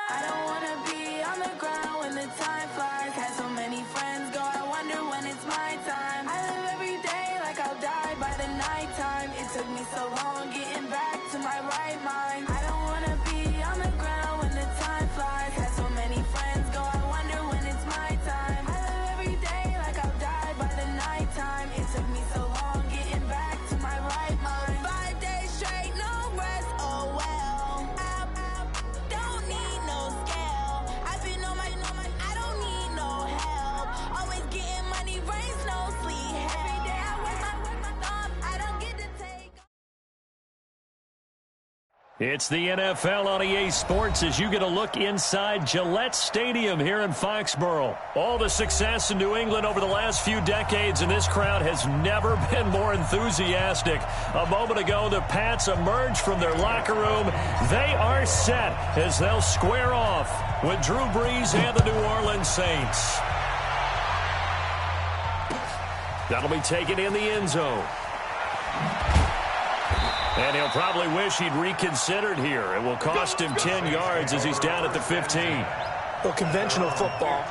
I don't wanna be on the ground when the time flies. Had so many friends go, I wonder when it's my time. I live every day like I'll die by the nighttime. It took me so long getting back to my right mind. I don't wanna be on the ground when the time flies. Had so many friends go, I wonder when it's my time. I live every day like I'll die by the nighttime. It took me so long getting back to my right mind. 5 days straight, no rest, oh well. I don't need no scale. I've been on my, I don't need no help. Always getting money, rains, no sleep. Every day I work my thumb, I don't get to take. It's the NFL on EA Sports as you get a look inside Gillette Stadium here in Foxborough. All the success in New England over the last few decades, and this crowd has never been more enthusiastic. A moment ago, the Pats emerged from their locker room. They are set as they'll square off with Drew Brees and the New Orleans Saints. That'll be taken in the end zone. And he'll probably wish he'd reconsidered here. It will cost him 10 yards as he's down at the 15. Well, conventional football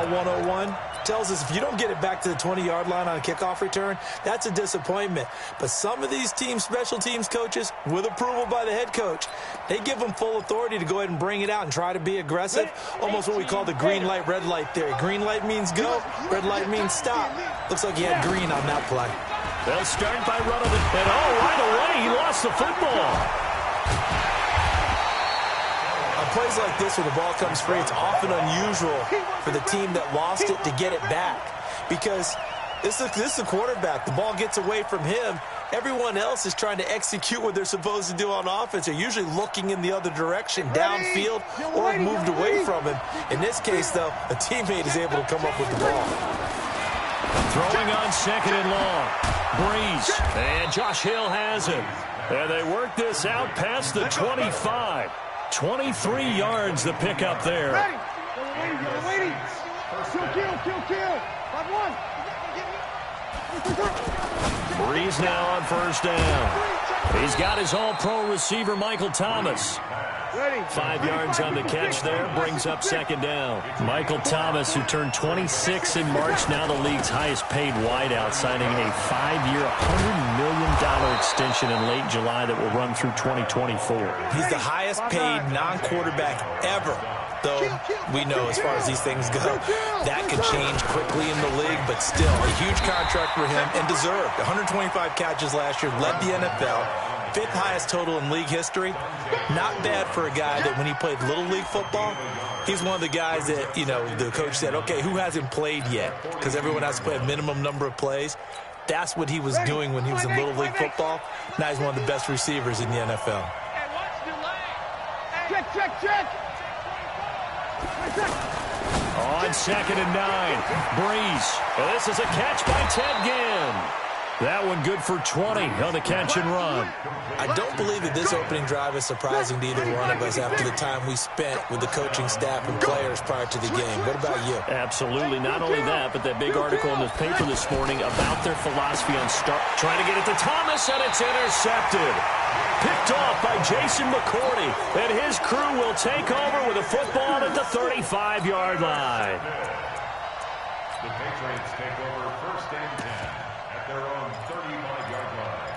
101, tells us if you don't get it back to the 20-yard line on a kickoff return, that's a disappointment. But some of these teams, special teams coaches, with approval by the head coach, they give them full authority to go ahead and bring it out and try to be aggressive, almost what we call the green light, red light theory. Green light means go, red light means stop. Looks like he had green on that play. They'll start by running it, and right away, he lost the football. On plays like this where the ball comes free, it's often unusual for the team that lost it to get it back because this is the quarterback. The ball gets away from him. Everyone else is trying to execute what they're supposed to do on offense. They're usually looking in the other direction, downfield, or have moved away from him. In this case, though, a teammate is able to come up with the ball. Throwing on second and long. Brees, and Josh Hill has it. And they work this out past the 25. 23 yards the pick up there. Waiting. Kill. 5-1. Brees now on first down. He's got his all-pro receiver, Michael Thomas. 5 yards on the catch there, brings up second down. Michael Thomas, who turned 26 in March, now the league's highest-paid wideout, signing a 5-year, $100 million extension in late July that will run through 2024. He's the highest-paid non-quarterback ever, though we know as far as these things go, that could change quickly in the league, but still a huge contract for him and deserved. 125 catches last year, led the NFL. 5th highest total in league history. Not bad for a guy that when he played Little League football, he's one of the guys that, you know, the coach said, okay, who hasn't played yet? Because everyone has to play a minimum number of plays. That's what he was doing when he was in Little League football. Now he's one of the best receivers in the NFL. Check. On second and 9, Brees. Well, this is a catch by Ted Ginn. That one good for 20 on the catch and run. I don't believe that this opening drive is surprising to either one of us after the time we spent with the coaching staff and players prior to the game. What about you? Absolutely. Not only that, but that big article in the paper this morning about their philosophy on trying to get it to Thomas, and it's intercepted. Picked off by Jason McCourty, and his crew will take over with a football at the 35-yard line. The Patriots take over first and 10 at their own 35-yard line.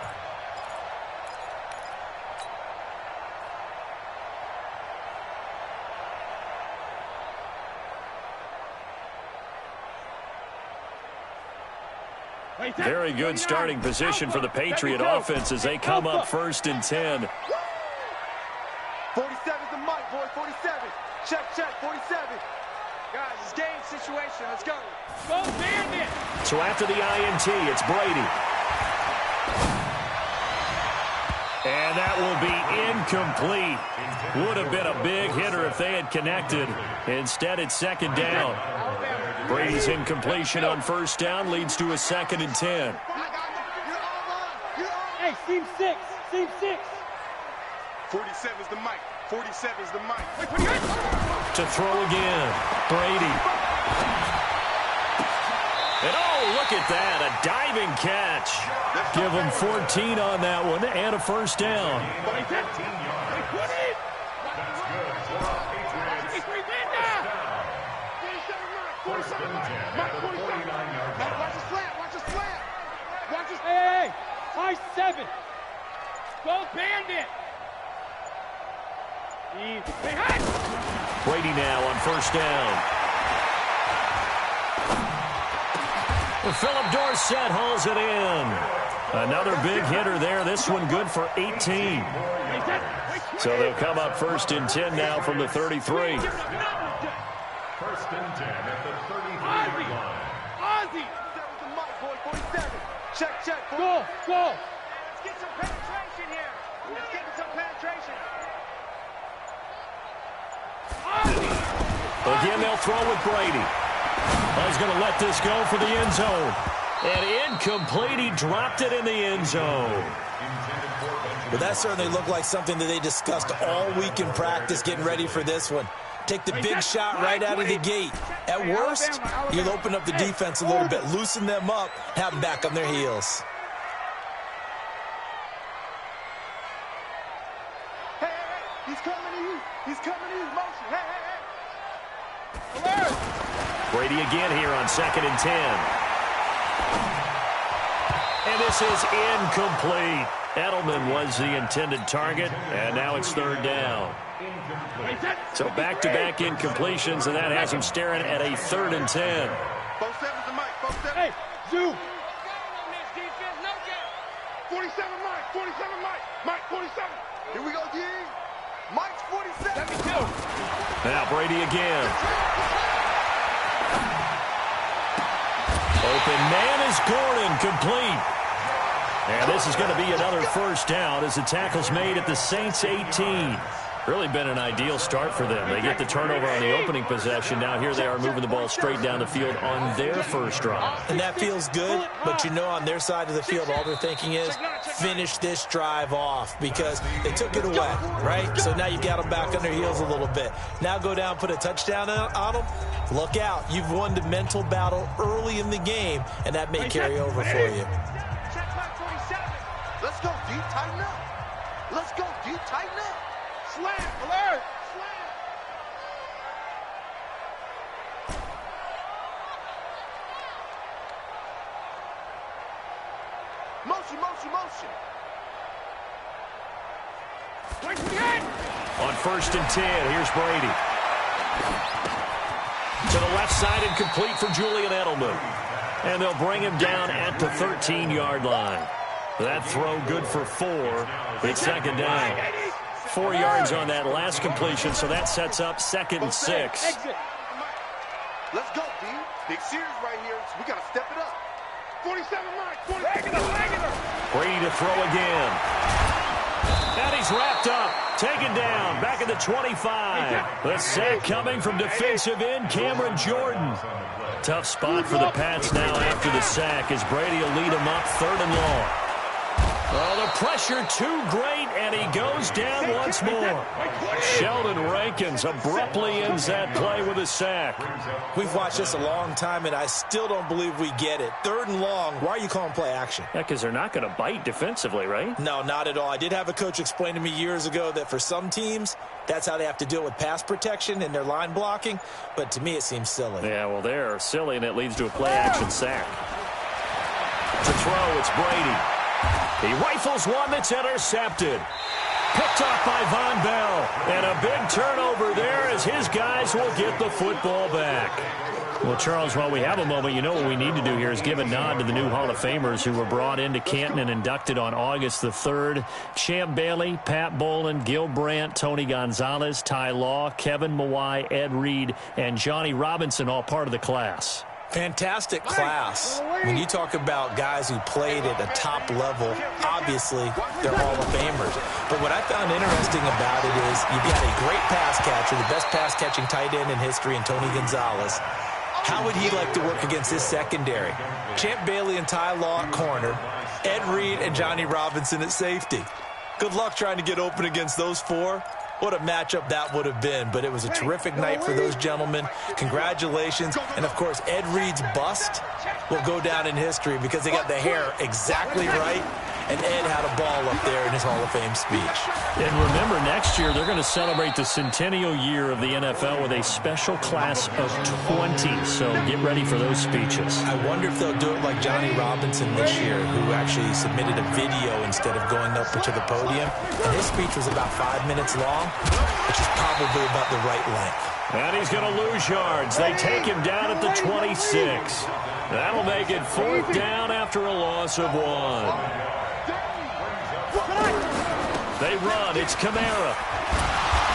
Very good starting position for the Patriot offense as they come up first and 10. 47's the mic, boy. 47. Check. 47. Guys, it's game situation. Let's go. Go, Bandit. So after the INT, it's Brady. And that will be incomplete. Would have been a big hitter if they had connected. Instead, it's second down. Brady's incompletion on first down leads to a second and 10. Hey, Team 6. 47's the mic. 47's the mic. To throw again, Brady. And oh, look at that, a diving catch. Give him 14 on that one and a first down. That's good for a Patriot First and 10 at the 49-yard line. Watch the slant. Watch the slant. Watch the Hey, high 7. Go bandit. Easy. Hey, Brady now on first down. Philip Dorsett hauls it in. Another big hitter there. This one good for 18. So they'll come up first and 10 now from the 33. First and 10 at the 33-yard line. Ozzy. the mic, boy. 47. Check. Go. Let's get some penetration here. Let's get some penetration. Again, they'll throw with Brady. He's going to let this go for the end zone. And incomplete. He dropped it in the end zone. But that certainly looked like something that they discussed all week in practice getting ready for this one. Take the big shot right out of the gate. At worst, you'll open up the defense a little bit, loosen them up, have them back on their heels. Hey. He's coming to you. He's coming to you. Motion. Hey. Alert. Brady again here on 2nd and 10. And this is incomplete. Edelman was the intended target, and now it's 3rd down. So back-to-back incompletions, and that has him staring at a 3rd and 10. 47's the mic. 47. Hey, Zoo. 47 Mike. 47 Mike. Mike 47. Here we go, D. Mike's 47. Now Brady again. Open man is Gordon, complete. And this is going to be another first down as the tackle's made at the Saints' 18. Really been an ideal start for them. They get the turnover on the opening possession. Now here they are moving the ball straight down the field on their first drive. And that feels good, but you know on their side of the field, all they're thinking is finish this drive off because they took it away, right? So now you've got them back on their heels a little bit. Now go down, put a touchdown on them. Look out. You've won the mental battle early in the game, and that may carry over for you. Check Mike 47. Let's go, D. Tighten up. Let's go, D. Tighten up. Slam. Alert. Slam. Motion. On 1st and 10, here's Brady. To the left side and complete for Julian Edelman. And they'll bring him down at the 13-yard line. That throw good for 4. It's 2nd down. 4 yards on that last completion, so that sets up 2nd and 6. Let's go, D. Big series right here. So we got to step it up. 47 Mike. 47. Brady to throw again. And he's wrapped up. Taken down. Back at the 25. The sack coming from defensive end Cameron Jordan. Tough spot for the Pats now after the sack as Brady will lead them up 3rd and long. Oh, the pressure too great, and he goes down once more. Sheldon Rankins abruptly ends that play with a sack. We've watched this a long time, and I still don't believe we get it. 3rd and long, why are you calling play action? Yeah, because they're not going to bite defensively, right? No, not at all. I did have a coach explain to me years ago that for some teams, that's how they have to deal with pass protection and their line blocking, but to me it seems silly. Yeah, well, they're silly, and it leads to a play-action sack. To throw, it's Brady. He rifles one that's intercepted. Picked off by Von Bell. And a big turnover there as his guys will get the football back. Well, Charles, while we have a moment, you know what we need to do here is give a nod to the new Hall of Famers who were brought into Canton and inducted on August the 3rd. Champ Bailey, Pat Bolin, Gil Brandt, Tony Gonzalez, Ty Law, Kevin Mawai, Ed Reed, and Johnny Robinson, all part of the class. Fantastic class. When you talk about guys who played at a top level, obviously they're Hall of Famers. But what I found interesting about it is you've got a great pass catcher, the best pass-catching tight end in history, in Tony Gonzalez. How would he like to work against his secondary? Champ Bailey and Ty Law at corner, Ed Reed and Johnny Robinson at safety. Good luck trying to get open against those 4. What a matchup that would have been, but it was a terrific night for those gentlemen. Congratulations. And, of course, Ed Reed's bust will go down in history because they got the hair exactly right and Ed had a ball up there in his Hall of Fame speech. And remember, next year they're going to celebrate the centennial year of the NFL with a special class of 20. So get ready for those speeches. I wonder if they'll do it like Johnny Robinson this year, who actually submitted a video instead of going up to the podium. And his speech was about 5 minutes long, which is probably about the right length. And he's going to lose yards. They take him down at the 26. That'll make it 4th down after a loss of 1. They run. It's Kamara.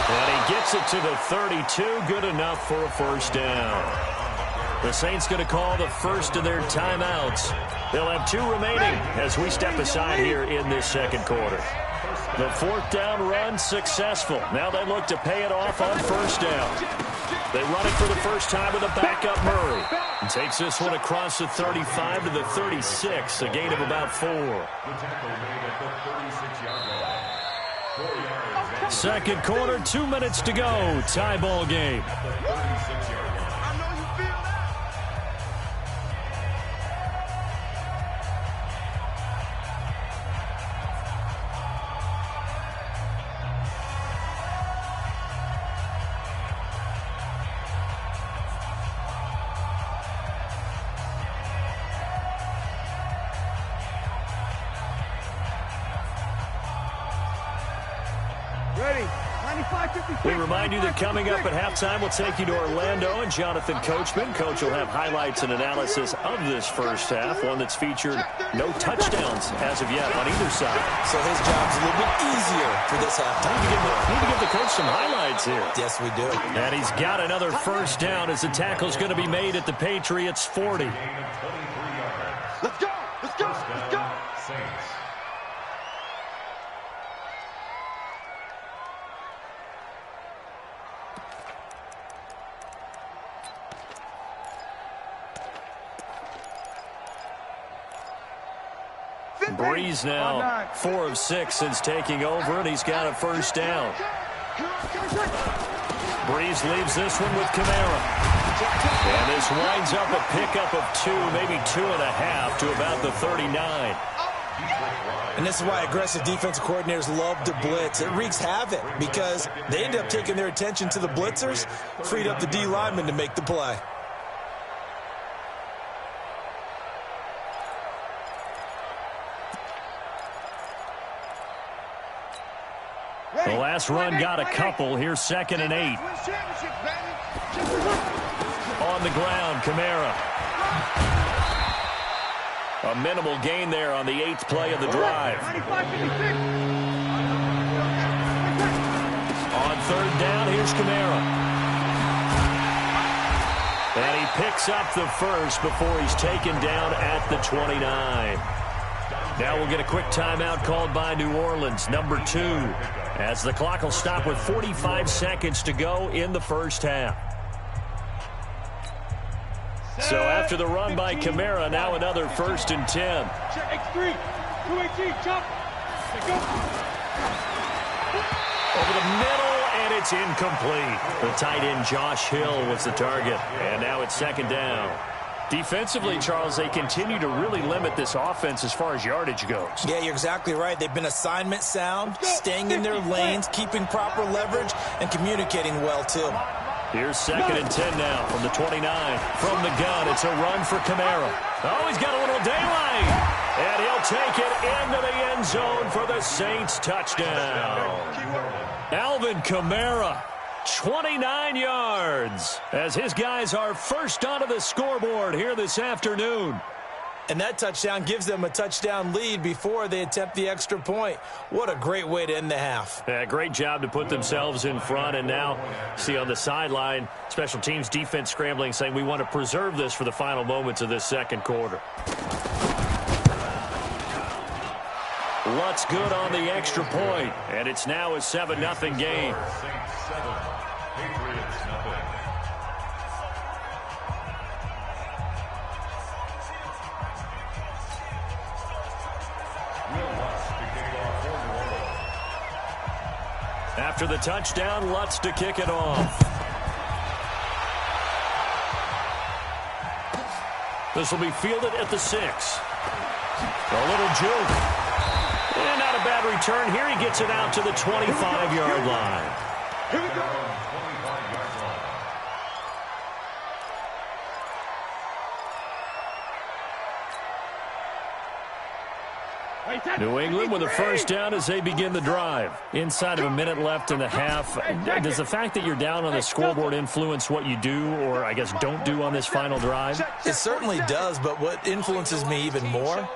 And he gets it to the 32. Good enough for a 1st down. The Saints going to call the first of their timeouts. They'll have 2 remaining as we step aside here in this second quarter. The 4th down run successful. Now they look to pay it off on 1st down. They run it for the first time with a backup Murray. And takes this one across the 35 to the 36, a gain of about 4. Second quarter, 2 minutes to go. Tie ball game. We remind you that coming up at halftime, we'll take you to Orlando and Jonathan Coachman. Coach will have highlights and analysis of this first half, one that's featured no touchdowns as of yet on either side. So his job's a little bit easier for this halftime. Need to give the coach some highlights here. Yes, we do. And he's got another 1st down as the tackle's going to be made at the Patriots' 40. Let's go! Let's go! Let's go! Saints. Breeze now 4 of 6 since taking over, and he's got a 1st down. Breeze leaves this one with Kamara. And this winds up a pickup of 2, maybe 2.5 to about the 39. And this is why aggressive defensive coordinators love to blitz. It wreaks havoc because they end up taking their attention to the blitzers, freed up the D lineman to make the play. The last run got a couple. Here's 2nd and 8. On the ground, Kamara. A minimal gain there on the 8th play of the drive. On 3rd down, here's Kamara. And he picks up the 1st before he's taken down at the 29. Now we'll get a quick timeout called by New Orleans, number 2, as the clock will stop with 45 seconds to go in the first half. So after the run by Kamara, now another 1st and 10. X3, 218, jump. Go. Over the middle, and it's incomplete. The tight end, Josh Hill, was the target. And now it's 2nd down. Defensively, Charles, they continue to really limit this offense as far as yardage goes. Yeah, you're exactly right. They've been assignment sound, staying in their lanes, keeping proper leverage, and communicating well, too. Here's 2nd and 10 now from the 29. From the gun, it's a run for Kamara. Oh, he's got a little daylight. And he'll take it into the end zone for the Saints touchdown. Alvin Kamara, 29 yards, as his guys are first onto the scoreboard here this afternoon. And that touchdown gives them a touchdown lead before they attempt the extra point. What a great way to end the half. Yeah, great job to put themselves in front. And now, see on the sideline, special teams defense scrambling, saying we want to preserve this for the final moments of this second quarter. Lutz good on the extra point, and it's now a 7-0 game. Saints 7, Patriots nothing. After the touchdown, Lutz to kick it off. This will be fielded at the 6. A little juke. bad return here. He gets it out to the 25-yard line. Here we go. New England with a first down as they begin the drive. Inside of a minute left in the half. Does the fact that you're down on the scoreboard influence what you do, or I guess don't do on this final drive? It certainly does, but what influences me even more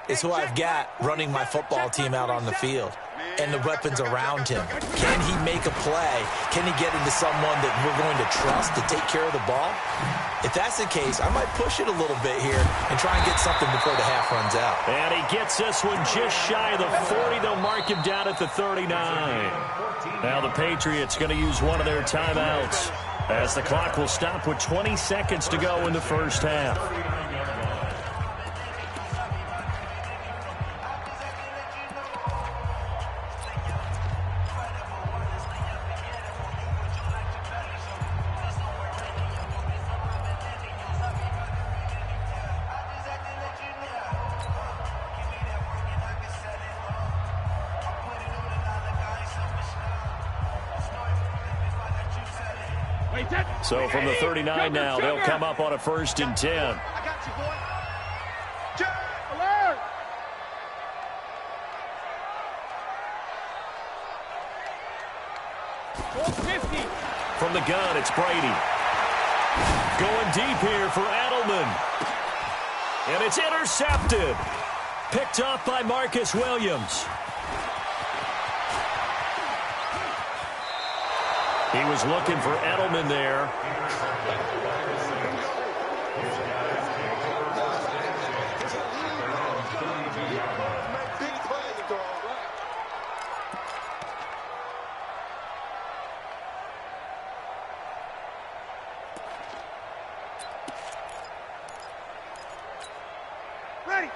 is who I've got running my football team out on the field and the weapons around him. Can he make a play? Can he get into someone that we're going to trust to take care of the ball? If that's the case, I might push it a little bit here and try and get something before the half runs out. And he gets this one just shy of the 40. They'll mark him down at the 39. Now the Patriots going to use one of their timeouts as the clock will stop with 20 seconds to go in the first half. So from the 39 now, they'll come up on a 1st and 10. I got you, boy. Alert. From the gun, it's Brady. Going deep here for Edelman. And it's intercepted. Picked off by Marcus Williams. He was looking for Edelman there.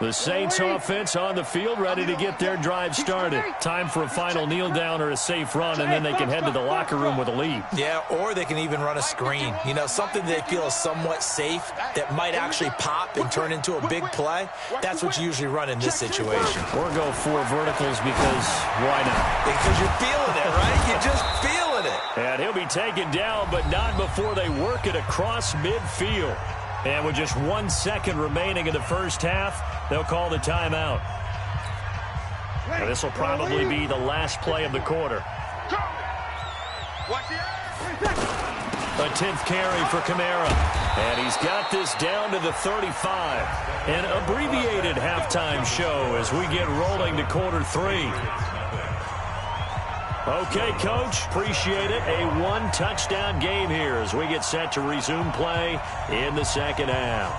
The Saints offense on the field, ready to get their drive started. Time for a final kneel down or a safe run, and then they can head to the locker room with a lead. Yeah, or they can even run a screen. You know, something they feel is somewhat safe that might actually pop and turn into a big play. That's what you usually run in this situation. Or go 4 verticals because why not? Because you're feeling it, right? You're just feeling it. And he'll be taken down, but not before they work it across midfield. And with just 1 second remaining in the first half, they'll call the timeout. Now, this will probably be the last play of the quarter. A 10th carry for Kamara. And he's got this down to the 35. An abbreviated halftime show as we get rolling to quarter 3. Okay, Coach, appreciate it. A 1-touchdown game here as we get set to resume play in the second half.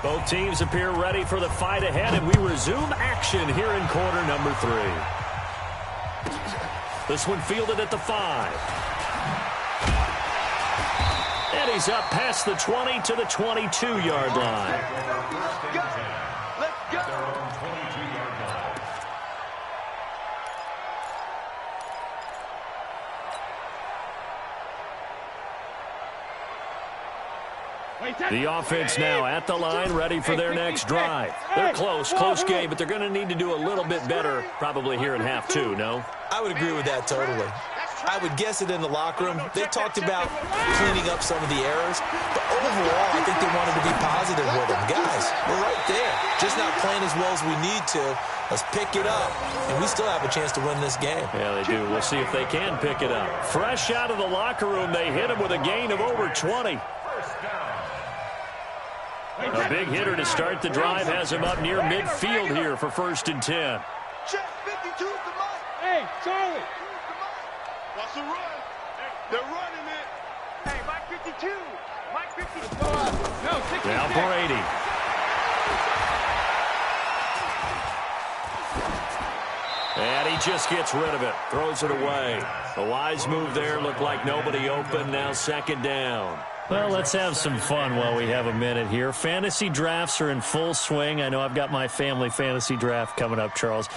Both teams appear ready for the fight ahead, and we resume action here in quarter number 3. This one fielded at the 5. And he's up past the 20 to the 22-yard line. Let's go. The offense now at the line, ready for their next drive. They're close game, but they're going to need to do a little bit better probably here in half 2, no? I would agree with that totally. I would guess it in the locker room. They talked about cleaning up some of the errors, but overall, I think they wanted to be positive with them. Guys, we're right there. Just not playing as well as we need to. Let's pick it up, and we still have a chance to win this game. Yeah, they do. We'll see if they can pick it up. Fresh out of the locker room, they hit him with a gain of over 20. A big hitter to start the drive has him up near midfield here for 1st and 10. Check 52's the mic. Hey, Charlie. What's the run? They're running it. Hey, Mike 52. Mike 52. Let's go up. No, 66. Now Brady. And he just gets rid of it. Throws it away. A wise move there. Looked like nobody open. Now 2nd down. Well, let's have some fun while we have a minute here. Fantasy drafts are in full swing. I know I've got my family fantasy draft coming up, Charles.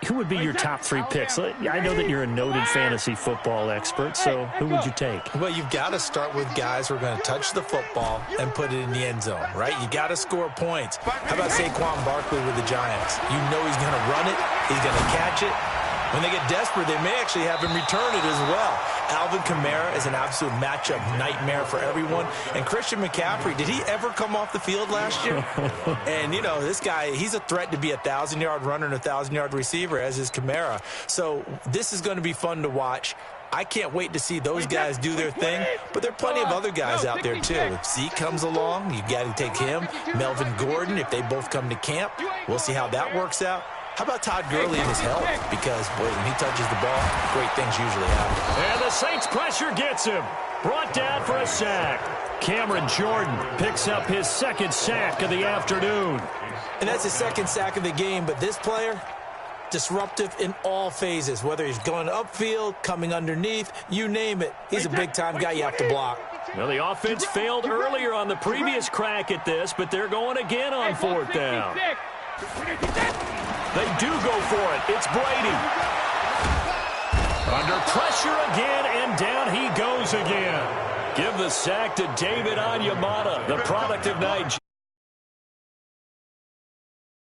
Who would be your top 3 picks? I know that you're a noted fantasy football expert, so who would you take? Well, you've got to start with guys who are going to touch the football and put it in the end zone, right? You got to score points. How about Saquon Barkley with the Giants? You know he's going to run it. He's going to catch it. When they get desperate, they may actually have him return it as well. Alvin Kamara is an absolute matchup nightmare for everyone. And Christian McCaffrey, did he ever come off the field last year? And, you know, this guy, he's a threat to be a 1,000-yard runner and a 1,000-yard receiver, as is Kamara. So this is going to be fun to watch. I can't wait to see those guys do their thing, but there are plenty of other guys out there, too. If Zeke comes along, you got to take him. Melvin Gordon, if they both come to camp, we'll see how that works out. How about Todd Gurley and his health? Because, boy, when he touches the ball, great things usually happen. And the Saints pressure gets him. Brought down for a sack. Cameron Jordan picks up his 2nd sack of the afternoon. And that's his 2nd sack of the game, but this player, disruptive in all phases, whether he's going upfield, coming underneath, you name it. He's a big-time guy you have to block. Well, the offense failed earlier on the previous crack at this, but they're going again on 4th down. They do go for it. It's Brady. Under pressure again, and down he goes again. Give the sack to David Onyemata, the product of Nigeria.